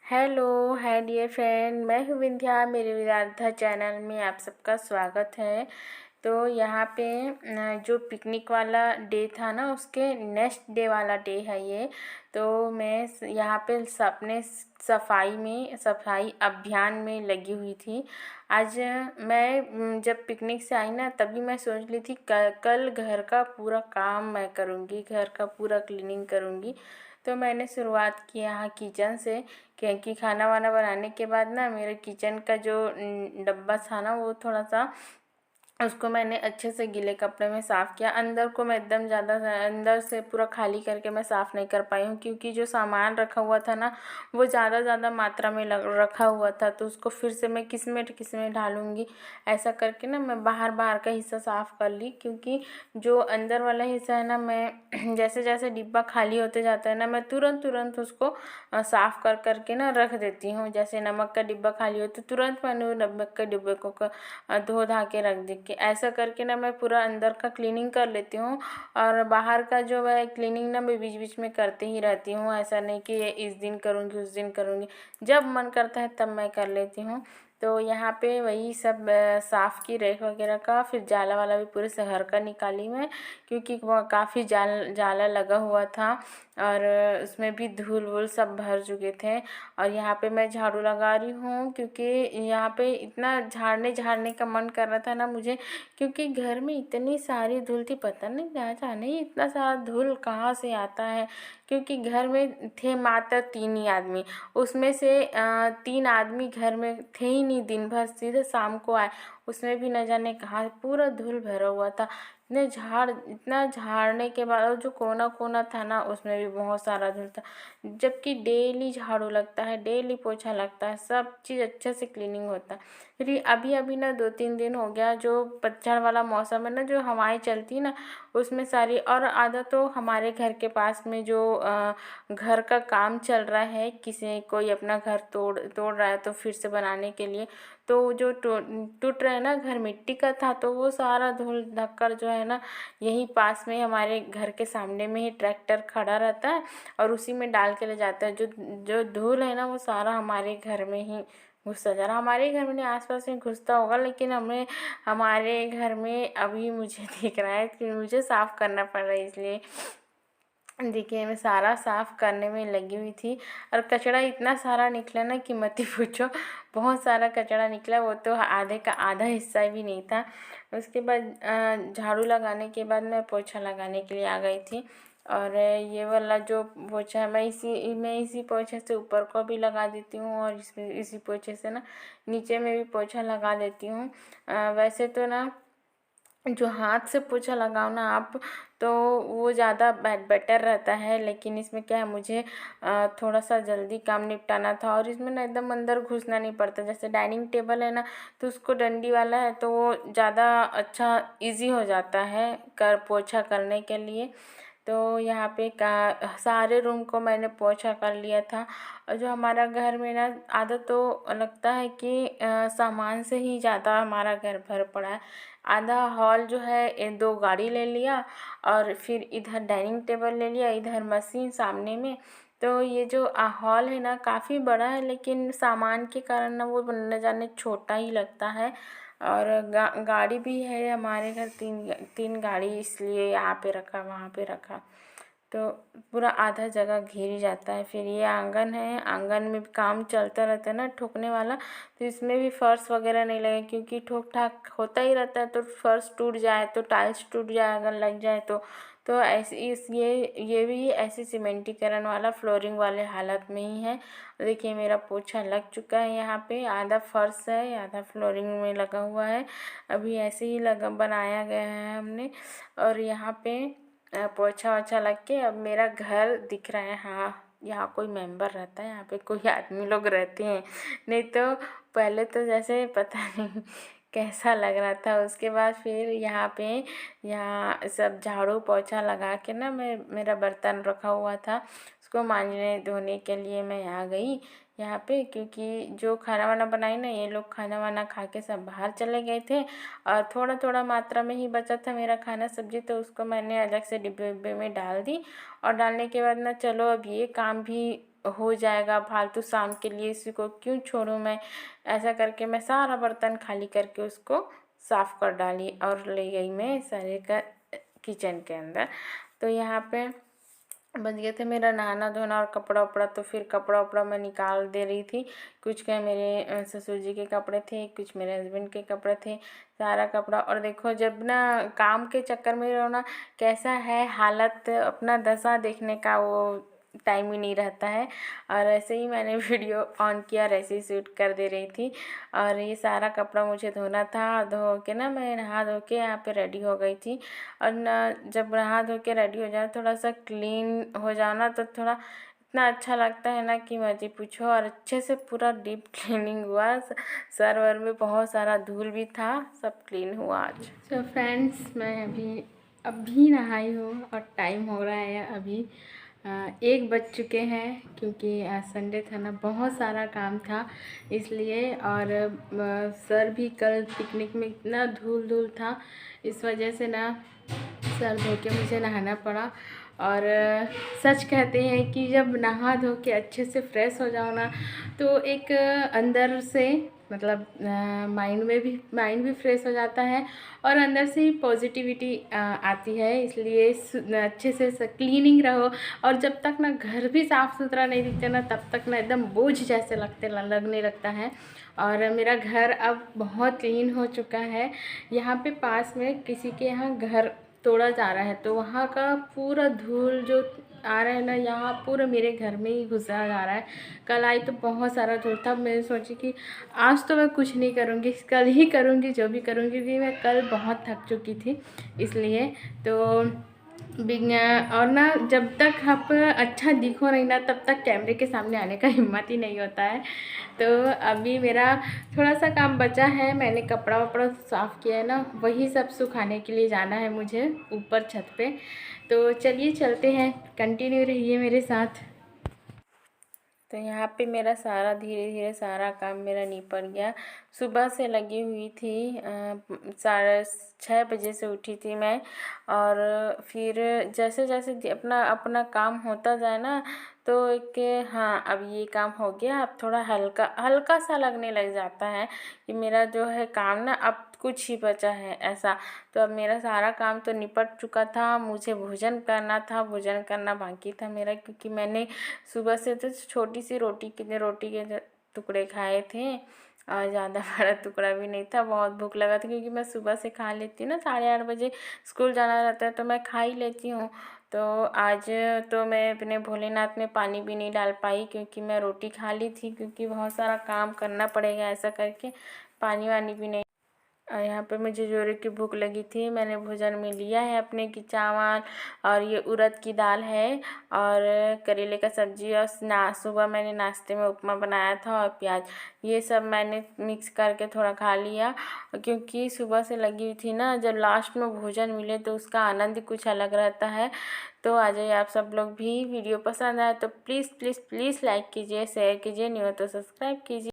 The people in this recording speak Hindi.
हेलो, हाय डियर फ्रेंड, मैं हूँ विंध्या। मेरे विराधा चैनल में आप सबका स्वागत है। तो यहाँ पे जो पिकनिक वाला डे था ना, उसके नेक्स्ट डे वाला डे है ये। तो मैं यहाँ पे अपने सफाई अभियान में लगी हुई थी। आज मैं जब पिकनिक से आई ना, तभी मैं सोच ली थी कल घर का पूरा काम मैं करूँगी, घर का पूरा क्लीनिंग करूँगी। तो मैंने शुरुआत की यहाँ किचन से, क्योंकि खाना वाना बनाने के बाद ना मेरे किचन का जो डब्बा था ना, वो थोड़ा सा उसको मैंने अच्छे से गीले कपड़े में साफ़ किया। अंदर को मैं एकदम ज़्यादा अंदर से पूरा खाली करके मैं साफ़ नहीं कर पाई हूँ, क्योंकि जो सामान रखा हुआ था ना, वो ज़्यादा मात्रा में रखा हुआ था। तो उसको फिर से मैं किस में ढालूँगी, ऐसा करके ना मैं बाहर का हिस्सा साफ़ कर ली। क्योंकि जो अंदर वाला हिस्सा है ना, मैं जैसे जैसे डिब्बा खाली होते जाता है ना, मैं तुरंत उसको साफ़ कर के ना रख देती हूँ। जैसे नमक का डिब्बा खाली हो तो तुरंत मैंने वो नमक के डिब्बे को धो धा के रख दी कि ऐसा करके ना मैं पूरा अंदर का क्लीनिंग कर लेती हूँ। और बाहर का जो है क्लीनिंग ना मैं बीच बीच में करते ही रहती हूँ। ऐसा नहीं कि ये इस दिन करूँगी उस दिन करूँगी, जब मन करता है तब मैं कर लेती हूँ। तो यहाँ पे वही सब साफ़ की रैक वगैरह का, फिर जाला वाला भी पूरे शहर का निकाली मैं, क्योंकि वह काफ़ी जाला लगा हुआ था और उसमें भी धूल वूल सब भर चुके थे। और यहाँ पे मैं झाड़ू लगा रही हूँ, क्योंकि यहाँ पे इतना झाड़ने का मन कर रहा था ना मुझे, क्योंकि घर में इतनी सारी धूल थी, पता नहीं क्या जाने ये इतना सारा धूल कहाँ से आता है। क्योंकि घर में थे मात्र 3 ही आदमी, उसमें से 3 आदमी घर में थे ही नहीं, दिन भर सीधे शाम को आए, उसमें भी न जाने कहाँ पूरा धूल भरा हुआ था। इतना झाड़ने के बाद, और जो कोना था ना, उसमें भी बहुत सारा धूल था। जबकि डेली झाड़ू लगता है, डेली पोछा लगता है, सब चीज़ अच्छे से क्लीनिंग होता है। फिर अभी ना 2-3 दिन हो गया, जो पतझड़ वाला मौसम है ना, जो हवाएं चलती ना, उसमें सारी, और आधा तो हमारे घर के पास में जो घर का काम चल रहा है, कोई अपना घर तोड़ रहा है तो फिर से बनाने के लिए, तो जो टूट रहा है ना घर, मिट्टी का था, तो वो सारा धूल धक्कर जो है ना, यहीं पास में हमारे घर के सामने में ही ट्रैक्टर खड़ा रहता है और उसी में डाल के ले जाता है। जो जो धूल है ना, वो सारा हमारे घर में ही घुसता जा रहा। हमारे घर में नहीं, आसपास में घुसता होगा, लेकिन हमारे घर में अभी मुझे दिख रहा है कि मुझे साफ़ करना पड़ रहा है। इसलिए देखिए, मैं सारा साफ़ करने में लगी हुई थी, और कचरा इतना सारा निकला ना कि मत ही पूछो। बहुत सारा कचरा निकला, वो तो आधे का आधा हिस्सा भी नहीं था। उसके बाद झाड़ू लगाने के बाद मैं पोछा लगाने के लिए आ गई थी। और ये वाला जो पोछा है, मैं इसी पोछे से ऊपर को भी लगा देती हूँ, और इसी पोछे से ना नीचे में भी पोछा लगा देती हूँ। वैसे तो ना जो हाथ से पोछा लगाओ ना आप, तो वो ज़्यादा बेटर रहता है, लेकिन इसमें क्या है, मुझे थोड़ा सा जल्दी काम निपटाना था, और इसमें ना एकदम अंदर घुसना नहीं पड़ता। जैसे डाइनिंग टेबल है ना, तो उसको डंडी वाला है, तो वो ज़्यादा अच्छा इजी हो जाता है पोछा करने के लिए। तो यहाँ पे सारे रूम को मैंने पोछा कर लिया था। और जो हमारा घर में ना, आधा तो लगता है कि सामान से ही ज़्यादा हमारा घर भर पड़ा है। आधा हॉल जो है 2 गाड़ी ले लिया, और फिर इधर डाइनिंग टेबल ले लिया, इधर मशीन सामने में। तो ये जो हॉल है ना, काफ़ी बड़ा है, लेकिन सामान के कारण ना वो न जाने छोटा ही लगता है। और गाड़ी भी है हमारे घर, 3 गाड़ी, इसलिए यहाँ पे रखा वहाँ पे रखा, तो पूरा आधा जगह घिर ही जाता है। फिर ये आंगन है, आंगन में भी काम चलता रहता है ना ठोकने वाला, तो इसमें भी फर्श वगैरह नहीं लगे, क्योंकि ठोक ठाक होता ही रहता है, तो फर्श टूट जाए तो टाइल्स टूट जाए अगर लग जाए तो ऐसे ये भी ऐसे सीमेंटीकरण वाला फ्लोरिंग वाले हालत में ही है। देखिए, मेरा पोछा लग चुका है। यहाँ पे आधा फर्श है, आधा फ्लोरिंग में लगा हुआ है, अभी ऐसे ही बनाया गया है हमने। और यहाँ पे पोछा वोछा लग के अब मेरा घर दिख रहा है। हाँ, यहाँ कोई मेंबर रहता है, यहाँ पे कोई आदमी लोग रहते हैं, नहीं तो पहले तो जैसे पता नहीं कैसा लग रहा था। उसके बाद फिर यहाँ सब झाड़ू पोछा लगा के ना, मेरा बर्तन रखा हुआ था, उसको मांजने धोने के लिए मैं आ गई यहाँ पे। क्योंकि जो खाना वाना बनाई ना, ये लोग खाना वाना खा के सब बाहर चले गए थे, और थोड़ा मात्रा में ही बचा था मेरा खाना सब्जी, तो उसको मैंने अलग से डिब्बे में डाल दी। और डालने के बाद ना, चलो अब ये काम भी हो जाएगा, फालतू शाम के लिए इसी को क्यों छोड़ूं मैं। ऐसा करके मैं सारा बर्तन खाली करके उसको साफ़ कर डाली और ले गई मैं सारे का किचन के अंदर। तो यहाँ पे बच गए थे मेरा नहाना धोना और कपड़ा उपड़ा। तो फिर कपड़ा उपड़ा मैं निकाल दे रही थी। कुछ क्या मेरे ससुर जी के कपड़े थे, कुछ मेरे हस्बैंड के कपड़े थे, सारा कपड़ा। और देखो जब ना काम के चक्कर में रहो ना, कैसा है हालत, अपना दशा देखने का वो टाइम ही नहीं रहता है। और ऐसे ही मैंने वीडियो ऑन किया और ऐसे ही शूट कर दे रही थी। और ये सारा कपड़ा मुझे धोना था, धो के ना मैं नहा धो के यहाँ पे रेडी हो गई थी। और ना जब नहा धो के रेडी हो जाओ, थोड़ा सा क्लीन हो जाओ ना, तो थोड़ा इतना अच्छा लगता है ना कि मत ही पूछो। और अच्छे से पूरा डीप क्लीनिंग हुआ, सर वर में बहुत सारा धूल भी था, सब क्लीन हुआ आज। तो फ्रेंड्स मैं अभी नहाई हूँ और टाइम हो रहा है अभी 1 बज चुके हैं, क्योंकि आज संडे था ना, बहुत सारा काम था इसलिए। और सर भी कल पिकनिक में इतना धूल था, इस वजह से ना सर धो के मुझे नहाना पड़ा। और सच कहते हैं कि जब नहा धो के अच्छे से फ्रेश हो जाओ ना, तो एक अंदर से मतलब माइंड भी फ्रेश हो जाता है और अंदर से ही पॉजिटिविटी आती है। इसलिए अच्छे से क्लीनिंग रहो। और जब तक ना घर भी साफ़ सुथरा नहीं दिखते ना, तब तक ना एकदम बोझ जैसे लगने लगता है। और मेरा घर अब बहुत क्लीन हो चुका है। यहाँ पे पास में किसी के यहाँ घर तोड़ा जा रहा है, तो वहाँ का पूरा धूल जो आ रहा है ना, यहाँ पूरा मेरे घर में ही घुसा जा रहा है। कल आई तो बहुत सारा धूल था। मैं सोची कि आज तो मैं कुछ नहीं करूँगी, कल ही करूँगी जो भी करूँगी, क्योंकि मैं कल बहुत थक चुकी थी इसलिए। तो और ना जब तक आप अच्छा दिखो नहीं ना, तब तक कैमरे के सामने आने का हिम्मत ही नहीं होता है। तो अभी मेरा थोड़ा सा काम बचा है, मैंने कपड़ा वपड़ा साफ़ किया है ना, वही सब सुखाने के लिए जाना है मुझे ऊपर छत पे। तो चलिए चलते हैं, कंटिन्यू रहिए मेरे साथ। तो यहाँ पे मेरा सारा धीरे धीरे सारा काम मेरा निपट गया। सुबह से लगी हुई थी, 6:30 बजे से उठी थी मैं। और फिर जैसे जैसे अपना अपना काम होता जाए ना, तो एक हाँ अब ये काम हो गया, अब थोड़ा हल्का हल्का सा लगने लग जाता है कि मेरा जो है काम ना अब कुछ ही बचा है ऐसा। तो अब मेरा सारा काम तो निपट चुका था, मुझे भोजन करना था, भोजन करना बाकी था मेरा, क्योंकि मैंने सुबह से तो छोटी सी रोटी के टुकड़े खाए थे और ज़्यादा बड़ा टुकड़ा भी नहीं था। बहुत भूख लगा था, क्योंकि मैं सुबह से खा लेती हूँ ना, 8:30 बजे स्कूल जाना रहता है तो मैं खा ही लेती हूँ। तो आज तो मैं अपने भोलेनाथ में पानी भी नहीं डाल पाई, क्योंकि मैं रोटी खा ली थी, क्योंकि बहुत सारा काम करना पड़ेगा, ऐसा करके पानी वानी भी नहीं। यहाँ पे मुझे जोरे की भूख लगी थी। मैंने भोजन में लिया है अपने की चावल और ये उड़द की दाल है और करेले का सब्जी। और सुबह मैंने नाश्ते में उपमा बनाया था और प्याज, ये सब मैंने मिक्स करके थोड़ा खा लिया, क्योंकि सुबह से लगी हुई थी ना। जब लास्ट में भोजन मिले तो उसका आनंद कुछ अलग रहता है। तो आ जाइए आप सब लोग भी। वीडियो पसंद आए तो प्लीज़ प्लीज़ प्लीज़ लाइक कीजिए, शेयर कीजिए, नहीं हो तो सब्सक्राइब कीजिए।